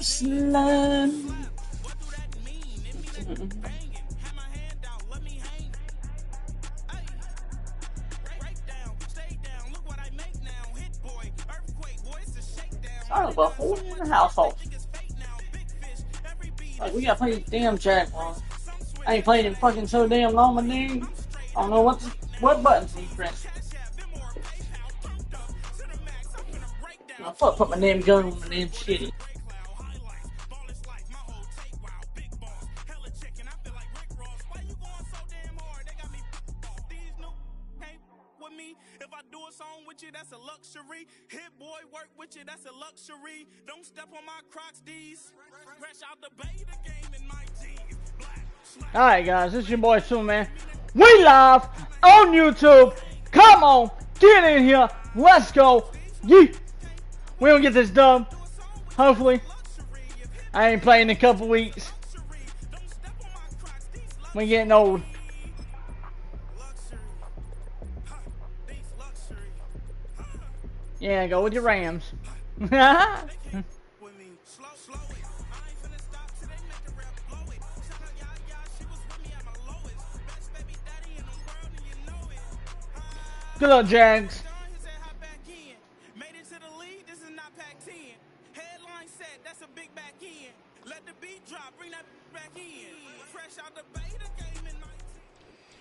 Slam. Son of a hole in the household. Like, we gotta play this damn Jaguars. I ain't played it fucking so damn long, my nigga. I don't know what buttons he press. I fuck put my damn gun on my damn shitty. If I do a song with you, that's a luxury. Hit boy work with you, that's a luxury. Don't step on my Crocs, D's. Fresh out the bay, the game in my jeans. Alright guys, this is your boy Superman. We live on YouTube. Come on, get in here. Let's go. Yeah. We gonna get this done. Hopefully. I ain't playing in a couple weeks. We getting old. Yeah, go with your Rams. Good luck, Jags.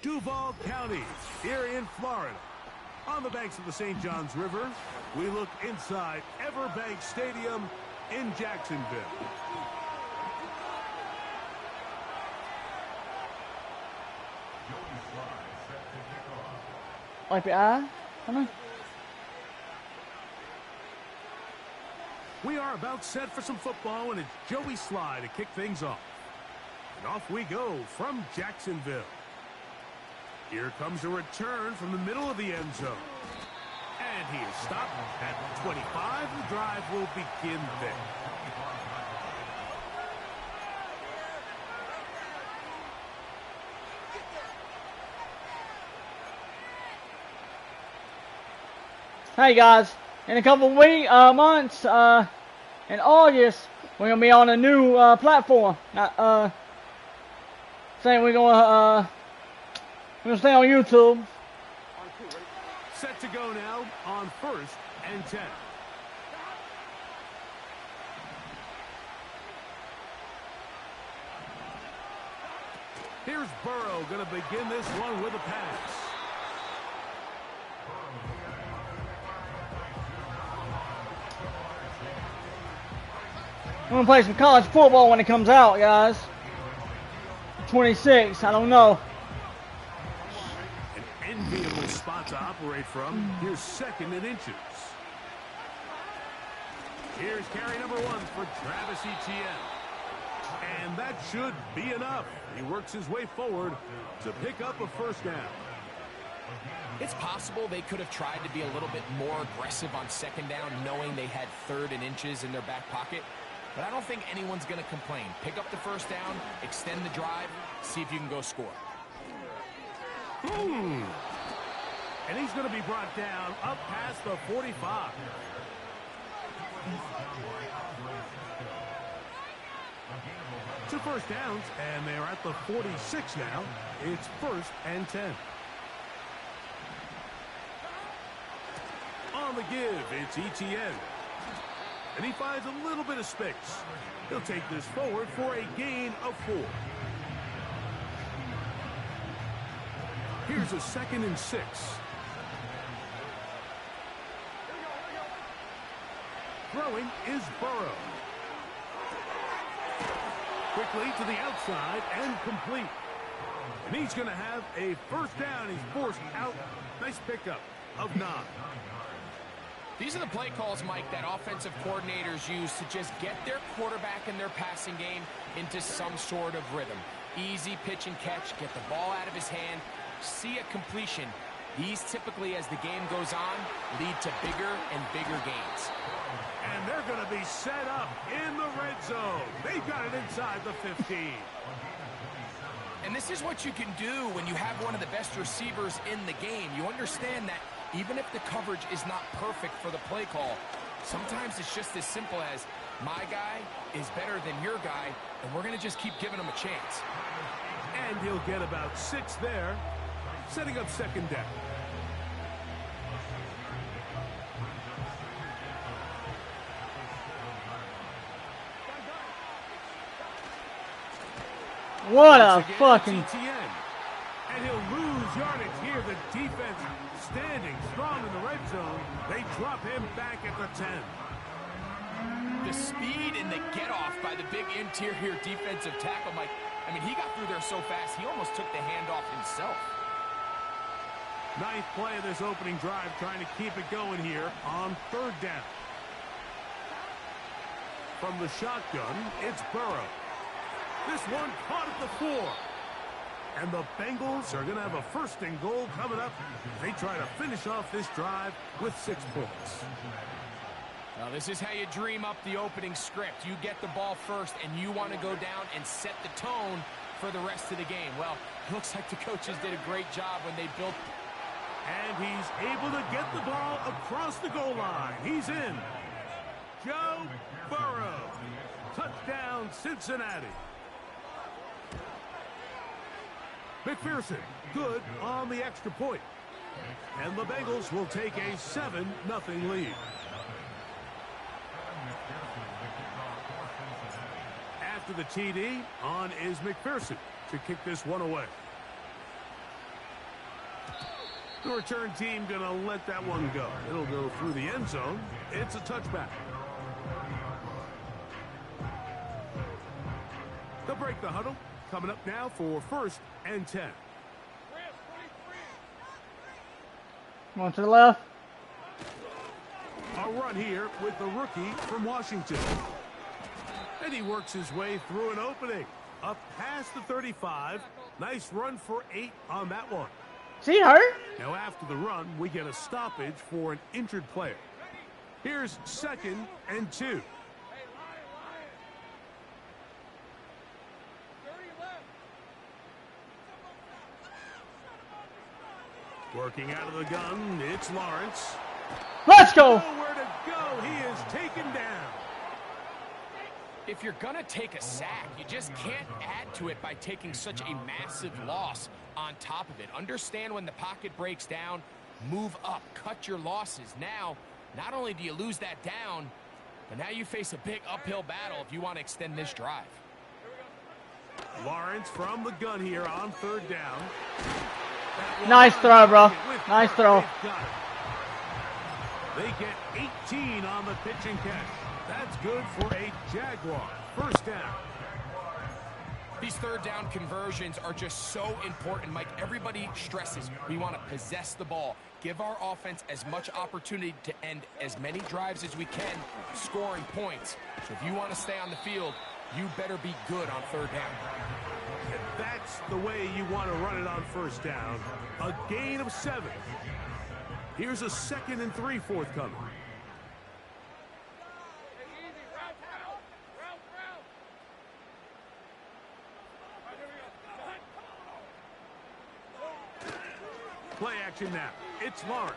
Duval County, here in Florida. On the banks of the St. Johns River, we look inside Everbank Stadium in Jacksonville. IPI? We are about set for some football, and it's Joey Sly to kick things off. And off we go from Jacksonville. Here comes a return from the middle of the end zone. And he is stopped at 25. The drive will begin there. Hey guys, in a couple months, in August, we're gonna be on a new platform. Saying we're gonna stay on YouTube. Set to go now on 1st and 10. Here's Burrow going to begin this one with a pass. I'm gonna play some college football when it comes out, guys. 26, I don't know. An enviable spot to operate from. Here's 2nd and inches. Here's carry number 1 for Travis Etienne. And that should be enough. He works his way forward to pick up a first down. It's possible they could have tried to be a little bit more aggressive on 2nd down, knowing they had 3rd and inches in their back pocket. But I don't think anyone's going to complain. Pick up the first down, extend the drive, see if you can go score. And he's going to be brought down up past the 45. Two first downs, and they're at the 46 now. It's 1st and 10. On the give, it's Etienne. And he finds a little bit of space. He'll take this forward for a gain of 4. Here's a 2nd and 6. Throwing is Burrow. Quickly to the outside and complete. And he's going to have a first down. He's forced out. Nice pickup of 9. These are the play calls, Mike, that offensive coordinators use to just get their quarterback and their passing game into some sort of rhythm. Easy pitch and catch, get the ball out of his hand, see a completion. These typically, as the game goes on, lead to bigger and bigger gains. And they're going to be set up in the red zone. They've got it inside the 15. And this is what you can do when you have one of the best receivers in the game. You understand that even if the coverage is not perfect for the play call, sometimes it's just as simple as My guy is better than your guy, and we're going to just keep giving him a chance. And he'll get about 6 there, setting up second down. What a fucking... And he'll lose yardage here. The defense standing strong in the red zone. They drop him back at the 10. The speed and the get-off by the big interior defensive tackle, Mike. I mean, he got through there so fast, he almost took the handoff himself. Ninth play of this opening drive, trying to keep it going here on third down. From the shotgun, it's Burrow. This one caught at the 4. And the Bengals are going to have a first and goal coming up. They try to finish off this drive with 6 points. Now, this is how you dream up the opening script. You get the ball first, and you want to go down and set the tone for the rest of the game. Well, it looks like the coaches did a great job when they built. And he's able to get the ball across the goal line. He's in. Joe Burrow. Touchdown, Cincinnati. McPherson, good on the extra point. And the Bengals will take a 7-0 lead. After the TD, on is McPherson to kick this one away. The return team going to let that one go. It'll go through the end zone. It's a touchback. They'll break the huddle. Coming up now for 1st and 10. One to the left. A run here with the rookie from Washington. And he works his way through an opening. Up past the 35. Nice run for 8 on that one. See her? Now after the run, we get a stoppage for an injured player. Here's 2nd and 2. Working out of the gun, it's Lawrence. Let's go. Nowhere to go. He is taken down. If you're going to take a sack, you just can't add to it by taking such a massive loss on top of it. Understand when the pocket breaks down, move up, cut your losses. Now, not only do you lose that down, but now you face a big uphill battle if you want to extend this drive. Lawrence from the gun here on 3rd down. Nice throw, bro. Nice throw. They get 18 on the pitch and catch. That's good for a Jaguar. 1st down. These 3rd down conversions are just so important, Mike. Everybody stresses we want to possess the ball, give our offense as much opportunity to end as many drives as we can, scoring points. So if you want to stay on the field, you better be good on 3rd down. And that's the way you want to run it on 1st down. A gain of 7. Here's a 2nd and 3 forthcoming. Play action now. It's Lawrence.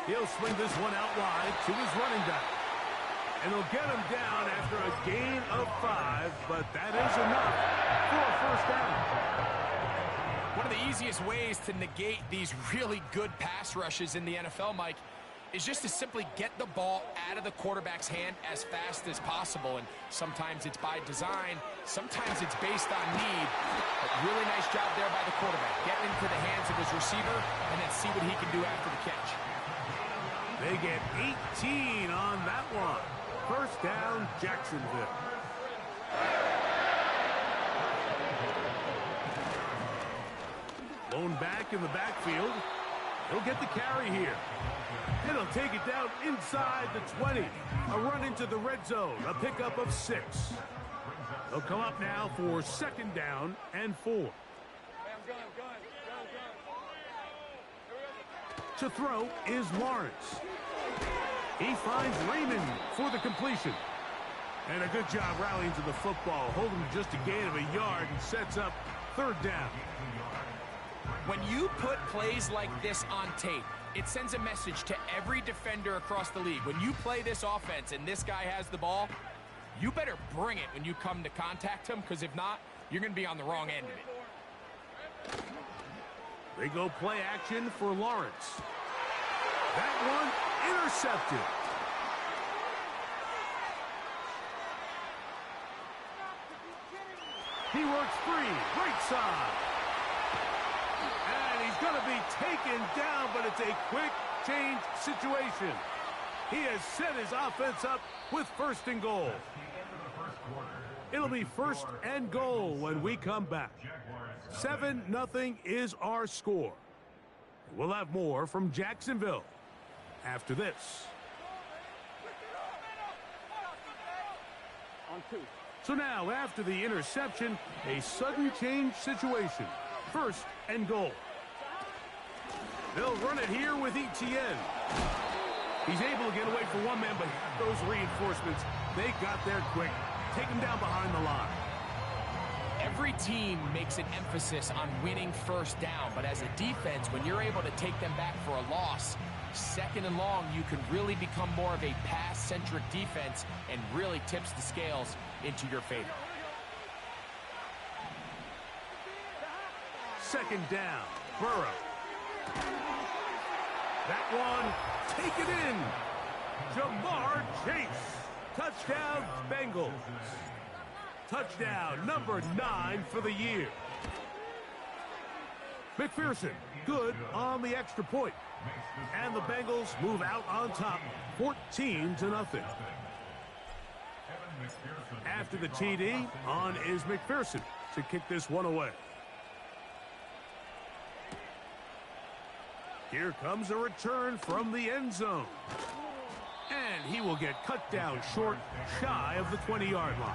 He'll swing this one out wide to his running back. And he'll get him down after a gain of 5, but that is enough for a 1st down. One of the easiest ways to negate these really good pass rushes in the NFL, Mike, is just to simply get the ball out of the quarterback's hand as fast as possible. And sometimes it's by design, sometimes it's based on need. But really nice job there by the quarterback. Get into the hands of his receiver and then see what he can do after the catch. They get 18 on that one. 1st down, Jacksonville. Lone back in the backfield. He'll get the carry here. And he'll take it down inside the 20. A run into the red zone. A pickup of 6. They'll come up now for 2nd down and 4. To throw is Lawrence. He finds Raymond for the completion. And a good job rallying to the football. Holding just a gain of a yard and sets up 3rd down. When you put plays like this on tape, it sends a message to every defender across the league. When you play this offense and this guy has the ball, you better bring it when you come to contact him, because if not, you're going to be on the wrong end of it. They go play action for Lawrence. That one intercepted. He works free, right side. And he's going to be taken down, but it's a quick change situation. He has set his offense up with 1st and goal. It'll be 1st and goal when we come back. 7-0 is our score. We'll have more from Jacksonville after this. So now, after the interception, a sudden change situation. 1st and goal. They'll run it here with Etienne. He's able to get away for one man, but those reinforcements, they got there quick. Take him down behind the line. Every team makes an emphasis on winning 1st down, but as a defense, when you're able to take them back for a loss, 2nd and long, you can really become more of a pass-centric defense and really tips the scales into your favor. 2nd down, Burrow. That one, take it in. Jamar Chase. Touchdown, Bengals. Touchdown number 9 for the year. McPherson, good on the extra point. And the Bengals move out on top, 14-0. After the TD, on is McPherson to kick this one away. Here comes a return from the end zone. And he will get cut down short, shy of the 20-yard line.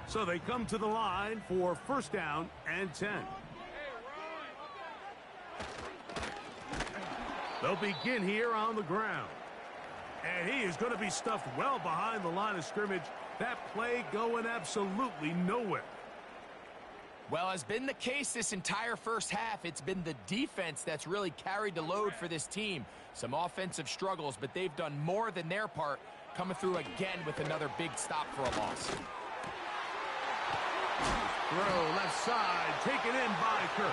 So they come to the line for 1st down and 10. They'll begin here on the ground. And he is going to be stuffed well behind the line of scrimmage. That play going absolutely nowhere. Well, as been the case this entire 1st half, it's been the defense that's really carried the load for this team. Some offensive struggles, but they've done more than their part, coming through again with another big stop for a loss. Throw left side, taken in by Kirk.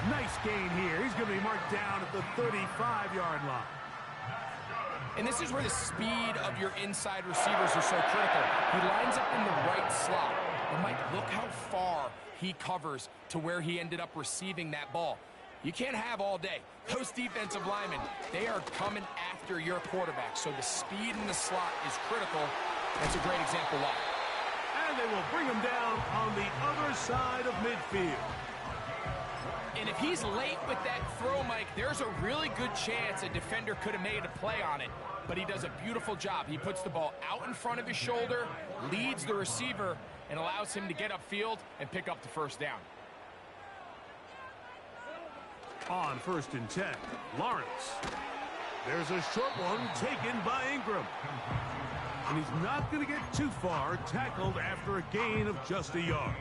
Nice gain here. He's going to be marked down at the 35-yard line. And this is where the speed of your inside receivers are so critical. He lines up in the right slot. But Mike, look how far he covers to where he ended up receiving that ball. You can't have all day. Those defensive linemen, they are coming after your quarterback. So the speed in the slot is critical. That's a great example why. And they will bring him down on the other side of midfield. And if he's late with that throw, Mike, there's a really good chance a defender could have made a play on it. But he does a beautiful job. He puts the ball out in front of his shoulder, leads the receiver, and allows him to get upfield and pick up the 1st down. On 1st and 10, Lawrence. There's a short one taken by Ingram. And he's not going to get too far, tackled after a gain of just a yard.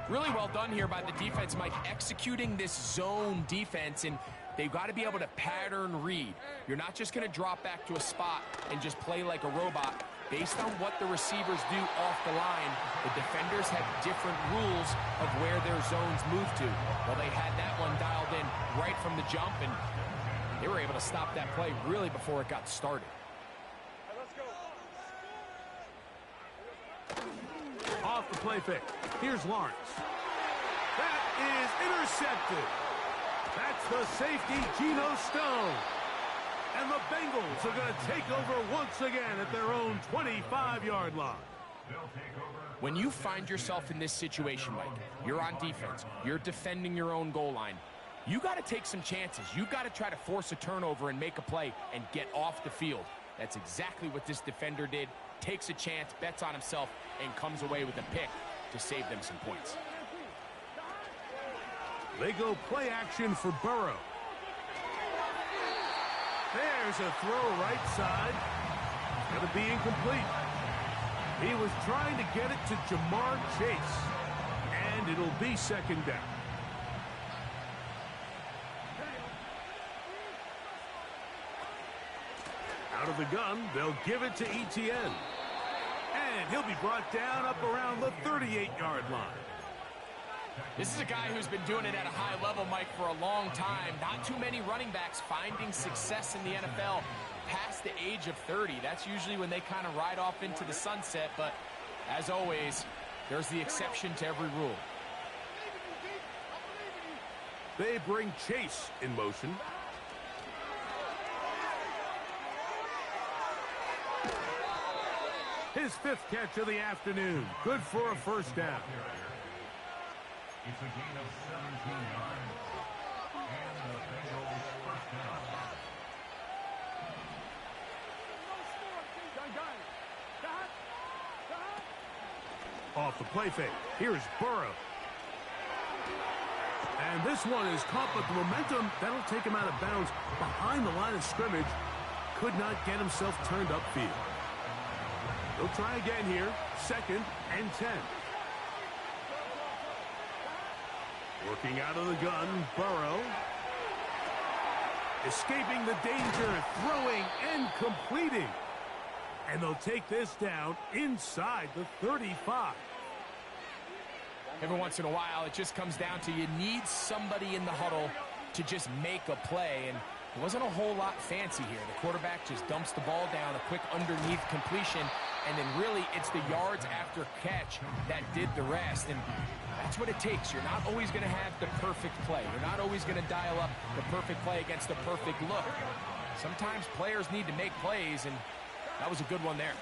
Really well done here by the defense, Mike, executing this zone defense, and they've got to be able to pattern read. You're not just going to drop back to a spot and just play like a robot. Based on what the receivers do off the line, the defenders have different rules of where their zones move to. Well, they had that one dialed in right from the jump, and they were able to stop that play really before it got started. Off the play fake. Here's Lawrence. That is intercepted. That's the safety, Geno Stone. And the Bengals are going to take over once again at their own 25-yard line. When you find yourself in this situation, Mike, you're on defense, you're defending your own goal line, you got to take some chances. You got to try to force a turnover and make a play and get off the field. That's exactly what this defender did. Takes a chance, bets on himself, and comes away with a pick to save them some points. They go play action for Burrow. There's a throw right side. It's going to be incomplete. He was trying to get it to Jamar Chase. And it'll be second down. Out of the gun, they'll give it to Etienne. And he'll be brought down up around the 38-yard line. This is a guy who's been doing it at a high level, Mike, for a long time. Not too many running backs finding success in the NFL past the age of 30. That's usually when they kind of ride off into the sunset. But as always, there's the exception to every rule. They bring Chase in motion. His 5th catch of the afternoon. Good for a first down. It's a gain of 17 yards. And the Bengals first down. Off the play fake. Here's Burrow. And this one is caught, but the momentum, that'll take him out of bounds behind the line of scrimmage. Could not get himself turned upfield. They'll try again here. 2nd and 10. Working out of the gun, Burrow. Escaping the danger, throwing and completing. And they'll take this down inside the 35. Every once in a while, it just comes down to you need somebody in the huddle to just make a play. And it wasn't a whole lot fancy here. The quarterback just dumps the ball down, a quick underneath completion, and then really it's the yards after catch that did the rest. And that's what it takes. You're not always going to have the perfect play. You're not always going to dial up the perfect play against the perfect look. Sometimes players need to make plays, and that was a good one there.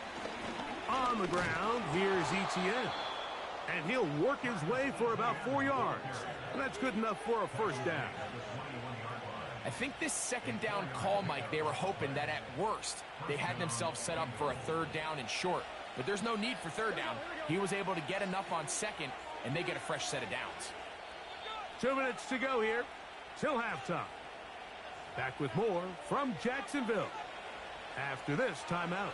On the ground, here's Etienne. And he'll work his way for about 4 yards. And that's good enough for a first down. I think this second down call, Mike, they were hoping that at worst they had themselves set up for a 3rd down and short. But there's no need for 3rd down. He was able to get enough on 2nd, and they get a fresh set of downs. 2 minutes to go here till halftime. Back with more from Jacksonville after this timeout.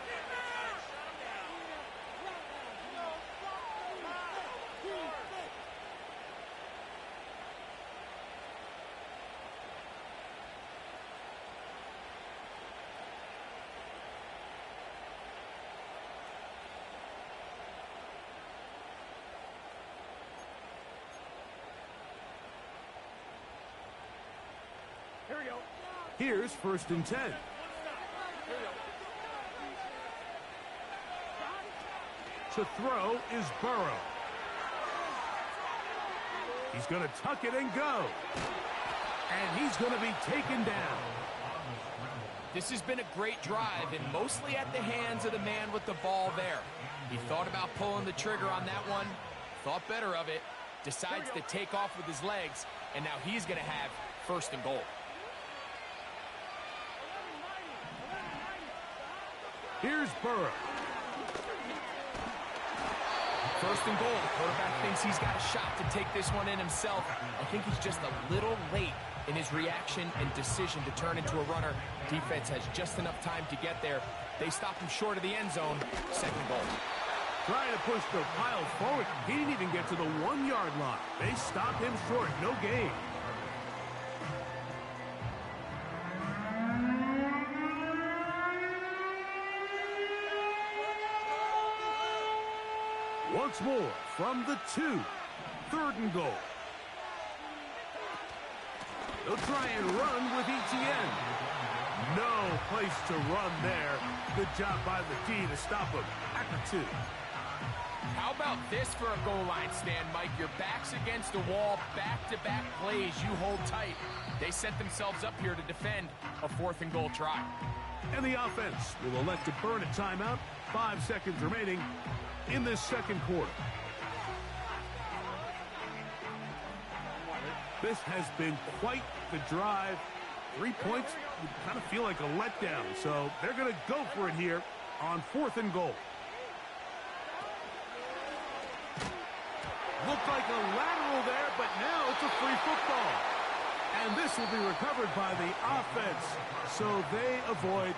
Here's 1st and 10. To throw is Burrow. He's going to tuck it and go. And he's going to be taken down. This has been a great drive, and mostly at the hands of the man with the ball there. He thought about pulling the trigger on that one, thought better of it, decides to take off with his legs, and now he's going to have 1st and goal. Here's Burrow. 1st and goal. The quarterback thinks he's got a shot to take this one in himself. I think he's just a little late in his reaction and decision to turn into a runner. Defense has just enough time to get there. They stop him short of the end zone. 2nd goal. Trying to push the pile forward. He didn't even get to the 1-yard line. They stopped him short. No gain. Once more from the 2. 3rd and goal. They'll try and run with Etienne. No place to run there. Good job by the D to stop him at the 2. How about this for a goal line stand, Mike? Your back's against the wall, back-to-back plays, you hold tight. They set themselves up here to defend a 4th and goal try. And the offense will elect to burn a timeout. 5 seconds remaining in this 2nd quarter. This has been quite the drive. 3 points would kind of feel like a letdown. So they're going to go for it here on 4th and goal. Looked like a lateral there, but now it's a free football. And this will be recovered by the offense, so they avoid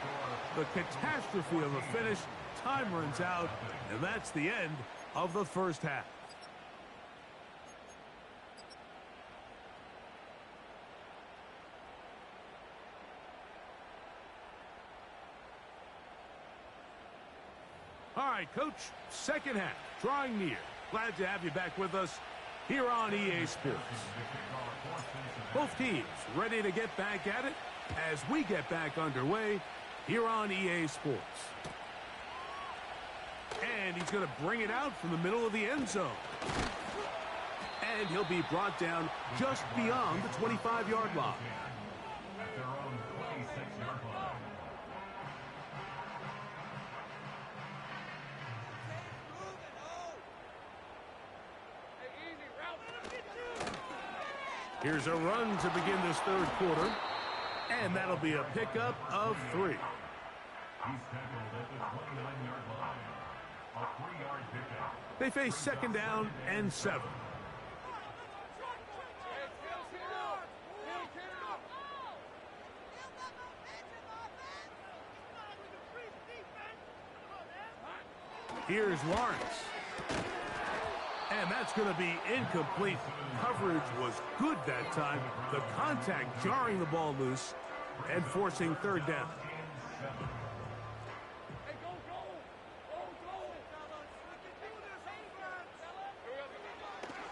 the catastrophe of a finish. Time runs out, and that's the end of the first half. All right, Coach, second half, drawing near. Glad to have you back with us here on EA Sports. Both teams ready to get back at it as we get back underway here on EA Sports. And he's going to bring it out from the middle of the end zone. And he'll be brought down just beyond the 25-yard line. Here's a run to begin this third quarter. And that'll be a pickup of 3. They face second down and 7. Here's Lawrence. And that's going to be incomplete. Coverage was good that time. The contact jarring the ball loose and forcing third down.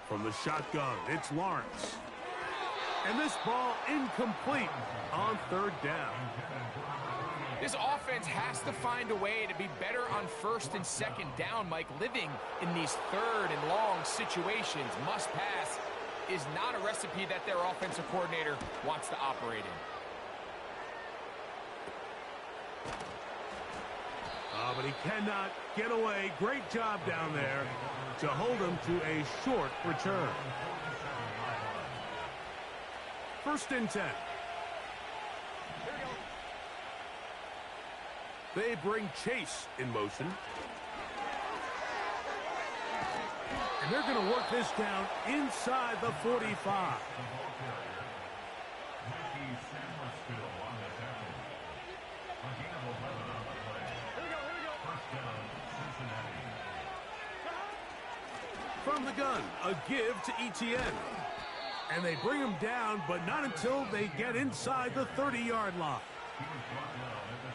From the shotgun, it's Lawrence. And this ball incomplete on third down. This offense has to find a way to be better on first and second down, Mike. Living in these third and long situations, must pass, is not a recipe that their offensive coordinator wants to operate in. But he cannot get away. Great job down there to hold him to a short return. First and 10. They bring Chase in motion. And they're going to work this down inside the 45. From the gun, a give to Etienne. And they bring him down, but not until they get inside the 30-yard line.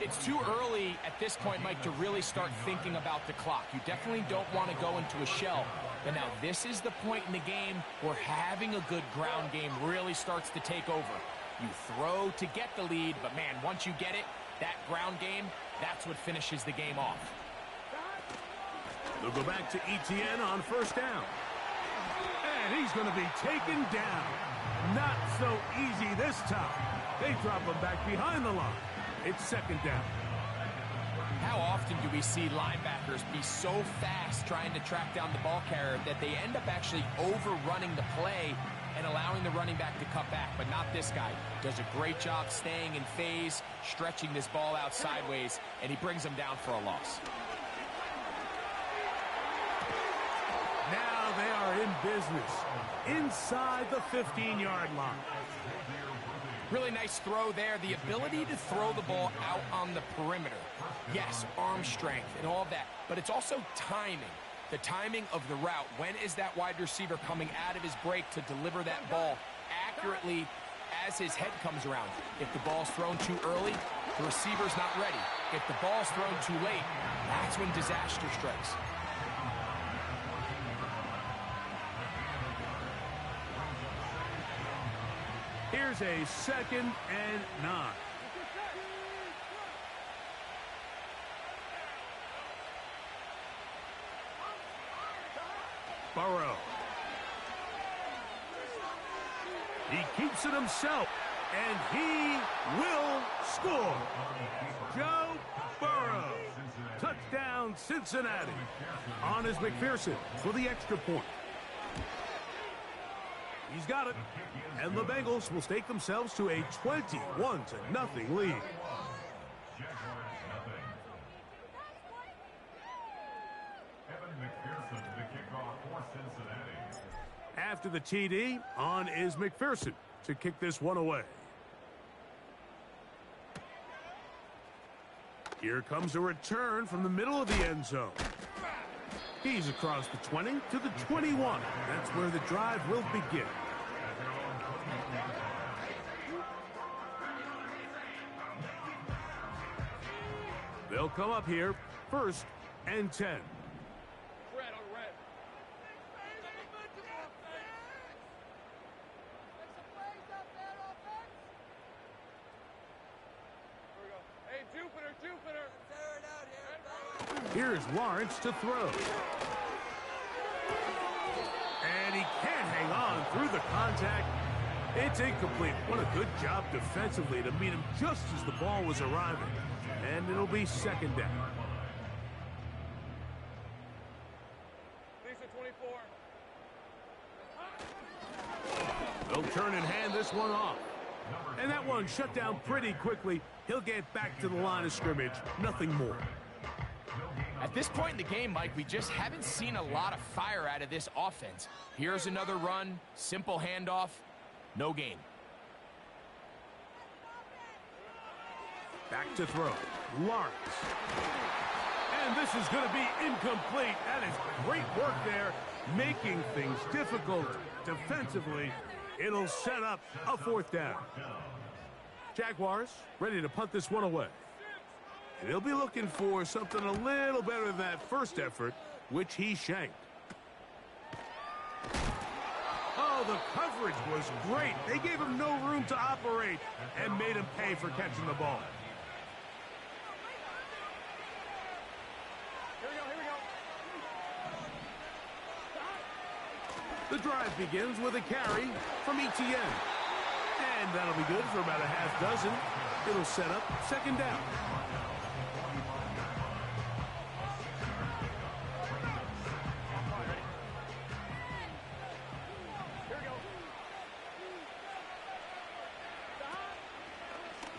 It's too early at this point, Mike, to really start thinking about the clock. You definitely don't want to go into a shell. But now this is the point in the game where having a good ground game really starts to take over. You throw to get the lead, but man, once you get it, that ground game, that's what finishes the game off. They'll go back to Etienne on first down. And he's going to be taken down. Not so easy this time. They drop him back behind the line. It's second down. How often do we see linebackers be so fast trying to track down the ball carrier that they end up actually overrunning the play and allowing the running back to cut back? But not this guy. Does a great job staying in phase, stretching this ball out sideways, and he brings him down for a loss. Now they are in business inside the 15-yard line. Really nice throw there. The ability to throw the ball out on the perimeter. Yes, arm strength and all of that, but it's also timing. The timing of the route. When is that wide receiver coming out of his break to deliver that ball accurately as his head comes around? If the ball's thrown too early, the receiver's not ready. If the ball's thrown too late, that's when disaster strikes. Here's a second and 9. Burrow. He keeps it himself, and he will score. Joe Burrow. Touchdown, Cincinnati. On is McPherson for the extra point. He's got it. And the Bengals will stake themselves to a 21-0 lead. After the TD, on is McPherson to kick this one away. Here comes a return from the middle of the end zone. He's across the 20 to the 21. That's where the drive will begin. They'll come up here, 1st and 10. Here's Lawrence to throw. And he can't hang on through the contact. It's incomplete. What a good job defensively to meet him just as the ball was arriving. And it'll be 2nd down. They'll turn and hand this one off. And that one shut down pretty quickly. He'll get back to the line of scrimmage. Nothing more. At this point in the game, Mike, we just haven't seen a lot of fire out of this offense. Here's another run, simple handoff, no gain. Back to throw. Lawrence. And this is going to be incomplete. That is great work there, making things difficult defensively. It'll set up a 4th down. Jaguars ready to punt this one away. And he'll be looking for something a little better than that first effort, which he shanked. Oh, the coverage was great. They gave him no room to operate and made him pay for catching the ball. The drive begins with a carry from ETN. And that'll be good for about a half dozen. It'll set up 2nd down.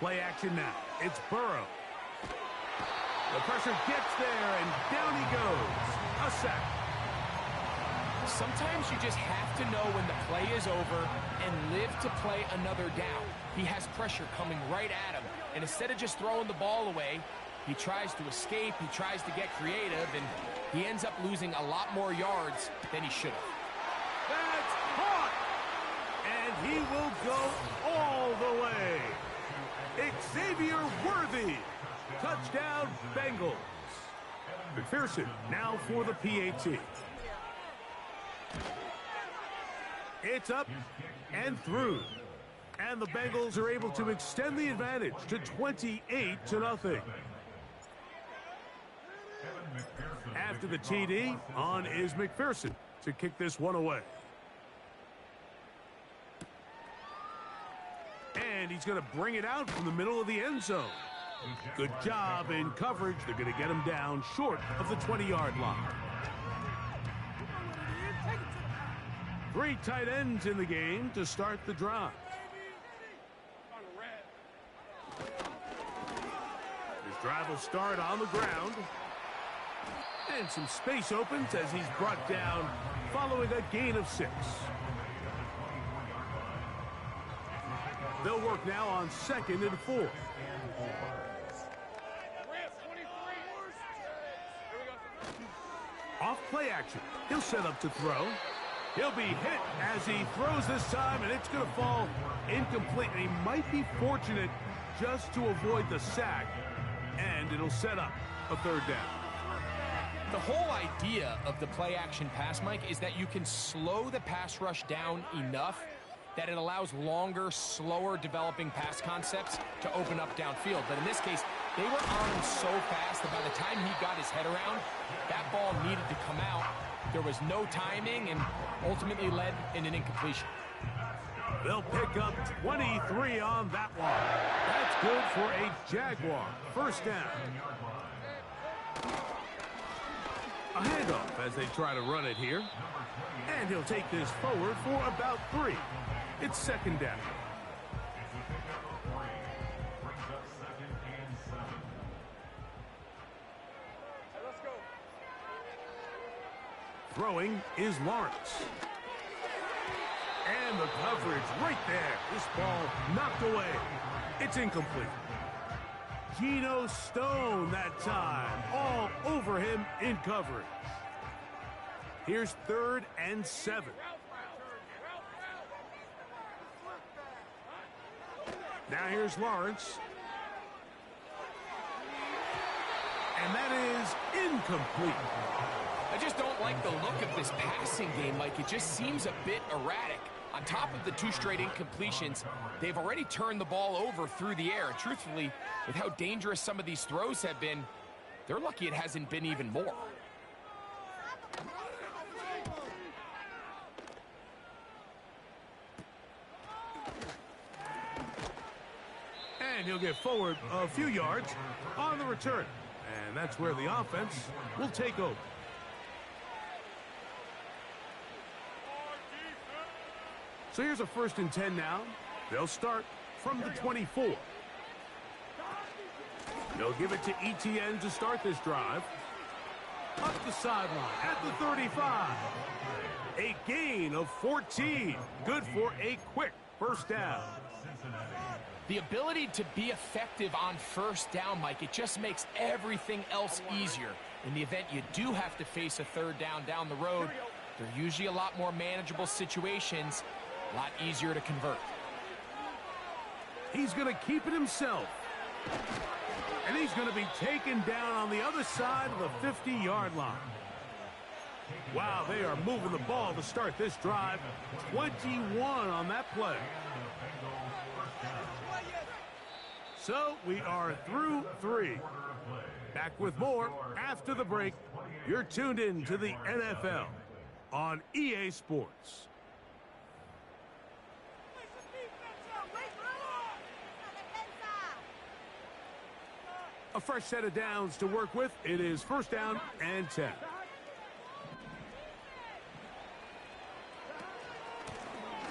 Play action now. It's Burrow. The pressure gets there, and down he goes. A sack. Sometimes you just have to know when the play is over and live to play another down. He has pressure coming right at him, and instead of just throwing the ball away, he tries to escape, he tries to get creative, and he ends up losing a lot more yards than he should have. That's caught! And he will go all the way. Xavier Worthy. Touchdown, Bengals. McPherson now for the PAT. It's up and through. And the Bengals are able to extend the advantage to 28-0. After the TD, on is McPherson to kick this one away. And he's going to bring it out from the middle of the end zone. Good job in coverage. They're going to get him down short of the 20-yard line. 3 tight ends in the game to start the drive. This drive will start on the ground. And some space opens as he's brought down following a gain of 6. They'll work now on 2nd and 4. Off play action. He'll set up to throw. He'll be hit as he throws this time, and it's going to fall incomplete. And he might be fortunate just to avoid the sack, and it'll set up a 3rd down. The whole idea of the play action pass, Mike, is that you can slow the pass rush down enough that it allows longer, slower developing pass concepts to open up downfield. But in this case, they were on him so fast that by the time he got his head around, that ball needed to come out. There was no timing and ultimately led in an incompletion. They'll pick up 23 on that one. That's good for a Jaguar. 1st down. A handoff as they try to run it here. And he'll take this forward for about 3. It's 2nd down. Throwing is Lawrence. And the coverage right there. This ball knocked away. It's incomplete. Geno Stone that time. All over him in coverage. Here's 3rd and 7. Now here's Lawrence. And that is incomplete. I just don't like the look of this passing game, Mike. It just seems a bit erratic. On top of the 2 straight incompletions, they've already turned the ball over through the air. And truthfully, with how dangerous some of these throws have been, they're lucky it hasn't been even more. And he'll get forward a few yards on the return. And that's where the offense will take over. So here's a 1st and 10 now. They'll start from the 24. They'll give it to Etienne to start this drive. Up the sideline at the 35. A gain of 14. Good for a quick 1st down. The ability to be effective on 1st down, Mike, it just makes everything else easier. In the event you do have to face a 3rd down the road, they're usually a lot more manageable situations, a lot easier to convert. He's going to keep it himself. And he's going to be taken down on the other side of the 50-yard line. Wow, they are moving the ball to start this drive. 21 on that play. So we are through 3. Back with more after the break. You're tuned in to the NFL on EA Sports. A fresh set of downs to work with. It is 1st down and 10.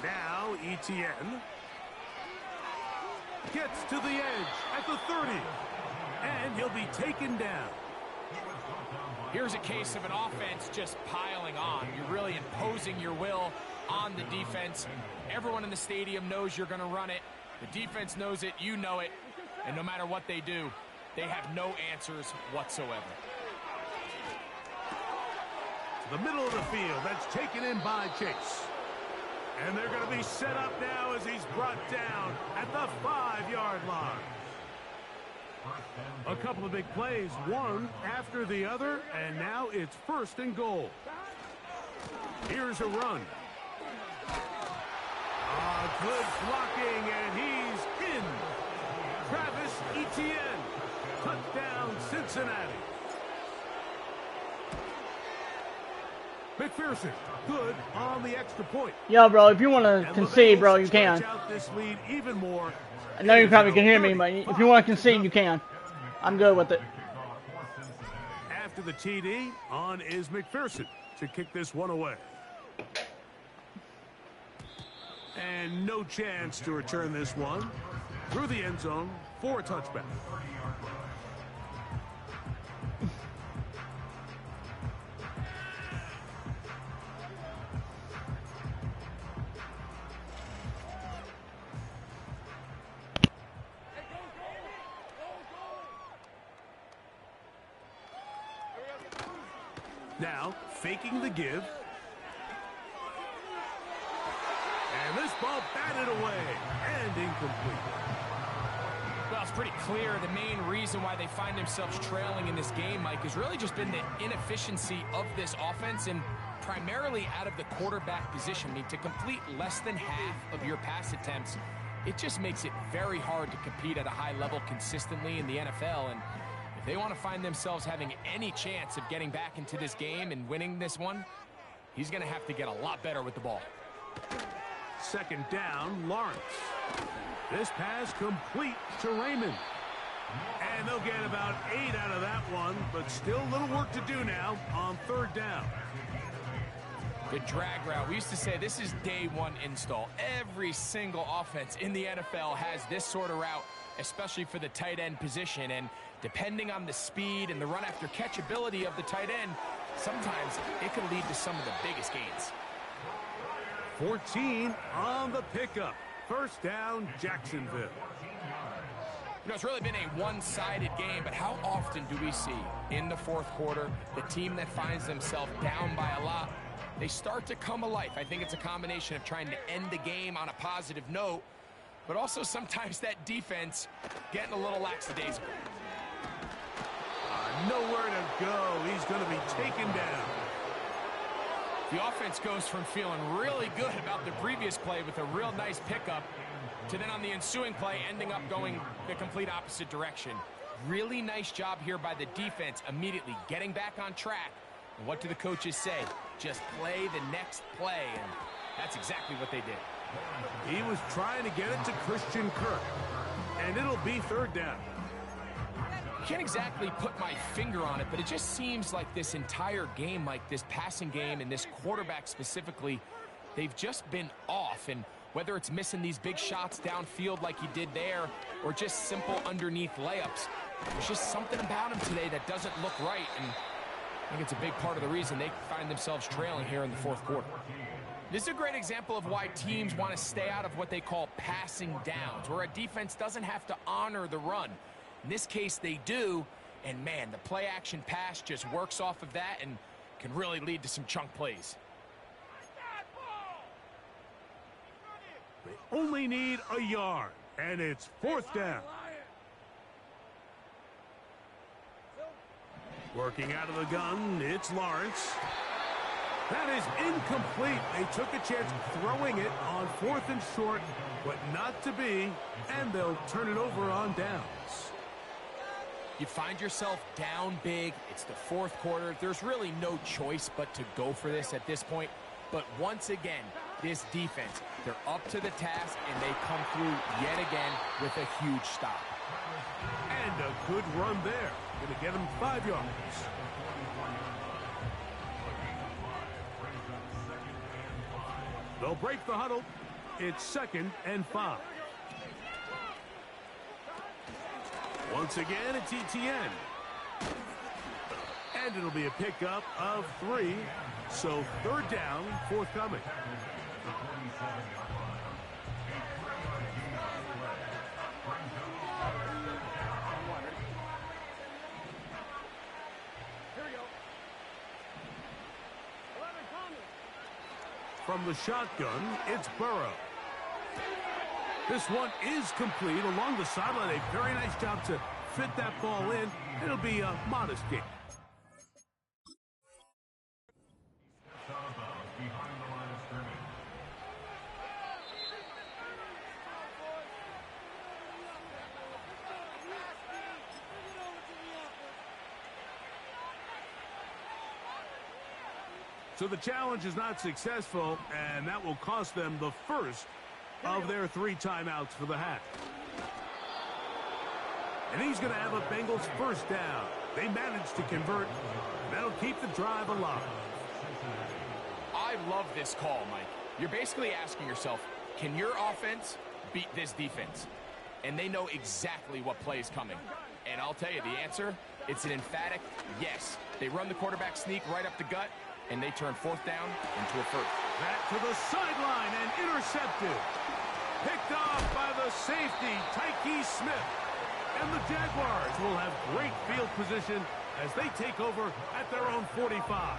Now Etienne gets to the edge at the 30. And he'll be taken down. Here's a case of an offense just piling on. You're really imposing your will on the defense. Everyone in the stadium knows you're going to run it. The defense knows it. You know it. And no matter what they do, they have no answers whatsoever. To the middle of the field. That's taken in by Chase. And they're going to be set up now as he's brought down at the 5-yard line. A couple of big plays, one after the other, and now it's 1st and goal. Here's a run. Good blocking, and he's in. Travis Etienne. Touchdown, Cincinnati. McPherson, good on the extra point. Yo, bro, if you want to concede, bro, you can. This lead even more. I know you probably can hear me, but if you want to concede, you can. I'm good with it. After the TD, on is McPherson to kick this one away. And no chance to return this one through the end zone for a touchback. Now, faking the give. And this ball batted away and incomplete. Well, it's pretty clear the main reason why they find themselves trailing in this game, Mike, has really just been the inefficiency of this offense and primarily out of the quarterback position. I mean, to complete less than half of your pass attempts, it just makes it very hard to compete at a high level consistently in the NFL. And if they want to find themselves having any chance of getting back into this game and winning this one, he's going to have to get a lot better with the ball. 2nd down, Lawrence. This pass complete to Raymond. And they'll get about 8 out of that one, but still a little work to do now on 3rd down. The drag route. We used to say this is day one install. Every single offense in the NFL has this sort of route, especially for the tight end position. And depending on the speed and the run after catch ability of the tight end, sometimes it can lead to some of the biggest gains. 14 on the pickup. First down, Jacksonville. You know, it's really been a one-sided game, but how often do we see in the fourth quarter the team that finds themselves down by a lot, they start to come alive? I think it's a combination of trying to end the game on a positive note, but also sometimes that defense getting a little lackadaisical. Nowhere to go. He's going to be taken down. The offense goes from feeling really good about the previous play with a real nice pickup to then on the ensuing play ending up going the complete opposite direction. Really nice job here by the defense immediately getting back on track. And what do the coaches say? Just play the next play, and that's exactly what they did. He was trying to get it to Christian Kirk, and it'll be third down. Can't exactly put my finger on it, but it just seems like this entire game, like this passing game and this quarterback specifically, they've just been off. And whether it's missing these big shots downfield like he did there or just simple underneath layups, there's just something about him today that doesn't look right. And I think it's a big part of the reason they find themselves trailing here in the fourth quarter. This is a great example of why teams want to stay out of what they call passing downs, where a defense doesn't have to honor the run. In this case, they do, and man, the play-action pass just works off of that and can really lead to some chunk plays. They only need a yard, and it's fourth down. Working out of the gun, it's Lawrence. That is incomplete. They took a chance throwing it on fourth and short, but not to be, and they'll turn it over on downs. You find yourself down big. It's the fourth quarter. There's really no choice but to go for this at this point. But once again, this defense, they're up to the task, and they come through yet again with a huge stop. And a good run there. Going to get him 5 yards. They'll break the huddle. It's 2nd and 5. Once again, it's ETN. And it'll be a pickup of 3. So third down, forthcoming. From the shotgun, it's Burrow. This one is complete along the sideline. A very nice job to fit that ball in. It'll be a modest gain. So the challenge is not successful, and that will cost them the first of their 3 timeouts for the half. And he's going to have a Bengals first down. They managed to convert. That'll keep the drive alive. I love this call, Mike. You're basically asking yourself, can your offense beat this defense? And they know exactly what play is coming. And I'll tell you, the answer, it's an emphatic yes. They run the quarterback sneak right up the gut, and they turn fourth down into a first. Back to the sideline and intercepted. Picked off by the safety, Tyke Smith. And the Jaguars will have great field position as they take over at their own 45.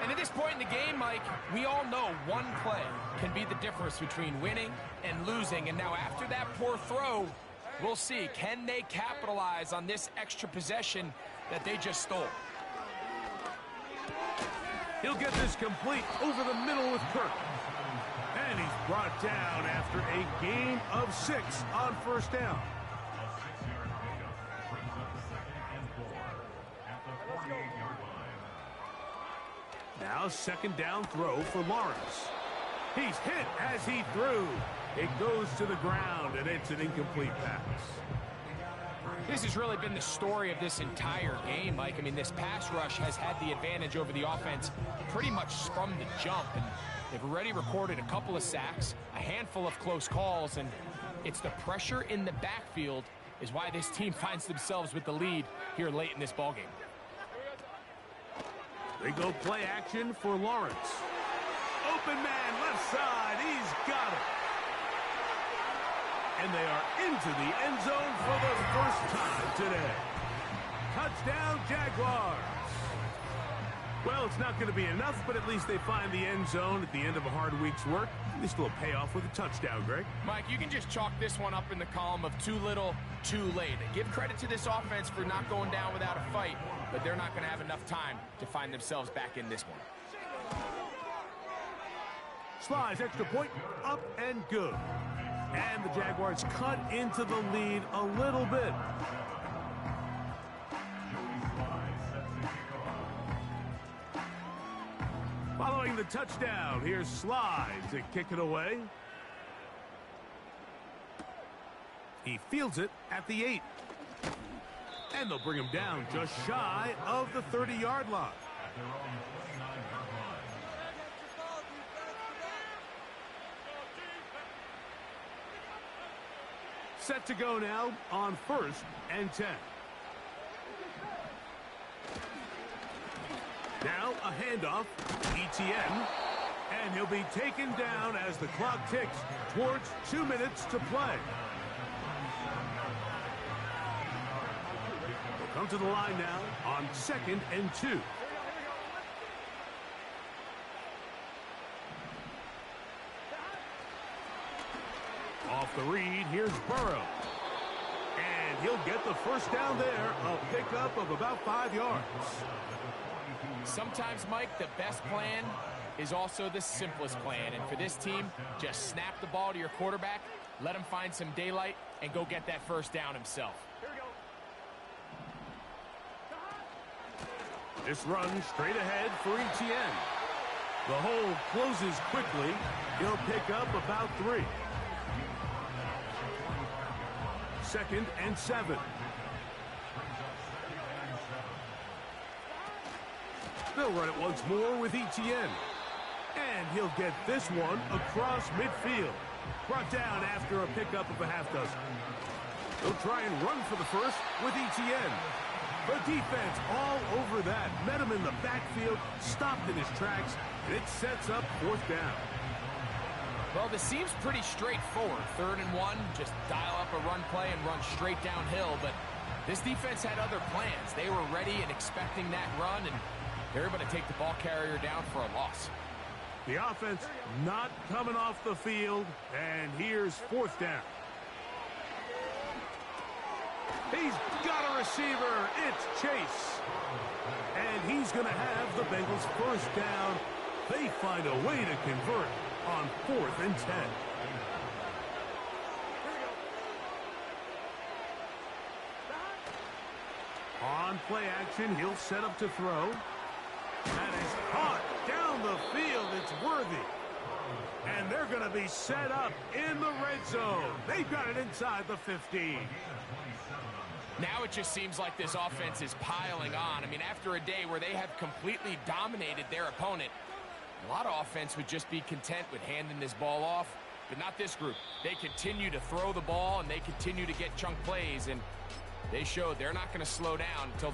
And at this point in the game, Mike, we all know one play can be the difference between winning and losing. And now after that poor throw, we'll see, can they capitalize on this extra possession that they just stole? He'll get this complete over the middle with Kirk. And he's brought down after a gain of 6 on first down. Now 2nd down throw for Lawrence. He's hit as he threw. It goes to the ground, and it's an incomplete pass. This has really been the story of this entire game, Mike. I mean, this pass rush has had the advantage over the offense pretty much from the jump. And they've already recorded a couple of sacks, a handful of close calls, and it's the pressure in the backfield is why this team finds themselves with the lead here late in this ballgame. They go play action for Lawrence. Open man, left side. He's got it. And they are into the end zone for the first time today. Touchdown, Jaguars. Well, it's not going to be enough, but at least they find the end zone at the end of a hard week's work. At least it'll pay off with a touchdown, Greg. Mike, you can just chalk this one up in the column of too little, too late. Give credit to this offense for not going down without a fight, but they're not going to have enough time to find themselves back in this one. Slides, extra point, up and good. And the Jaguars cut into the lead a little bit. Following the touchdown, here's Slide to kick it away. He fields it at the 8. And they'll bring him down just shy of the 30-yard line. Set to go now on 1st and 10. Now a handoff, ETN, and he'll be taken down as the clock ticks towards 2 minutes to play. We'll come to the line now on 2nd and 2. Off the read, here's Burrow. And he'll get the first down there, a pickup of about 5 yards. Sometimes, Mike, the best plan is also the simplest plan. And for this team, just snap the ball to your quarterback, let him find some daylight, and go get that first down himself. This run straight ahead for ETN. The hole closes quickly. He'll pick up about 3. 2nd and 7. They'll run it once more with ETN. And he'll get this one across midfield. Brought down after a pickup of a half dozen. They'll try and run for the first with ETN. The defense all over that. Met him in the backfield, stopped in his tracks, and it sets up 4th down. Well, this seems pretty straightforward. 3rd and 1, just dial up a run play and run straight downhill. But this defense had other plans. They were ready and expecting that run, and they're able to take the ball carrier down for a loss. The offense not coming off the field, and here's 4th down. He's got a receiver. It's Chase. And he's going to have the Bengals first down. They find a way to convert on 4th and 10. On play action, he'll set up to throw. That is caught down the field. It's worthy. And they're going to be set up in the red zone. They've got it inside the 15. Now it just seems like this offense is piling on. I mean, after a day where they have completely dominated their opponent, a lot of offense would just be content with handing this ball off, but not this group. They continue to throw the ball, and they continue to get chunk plays, and they showed they're not going to slow down until that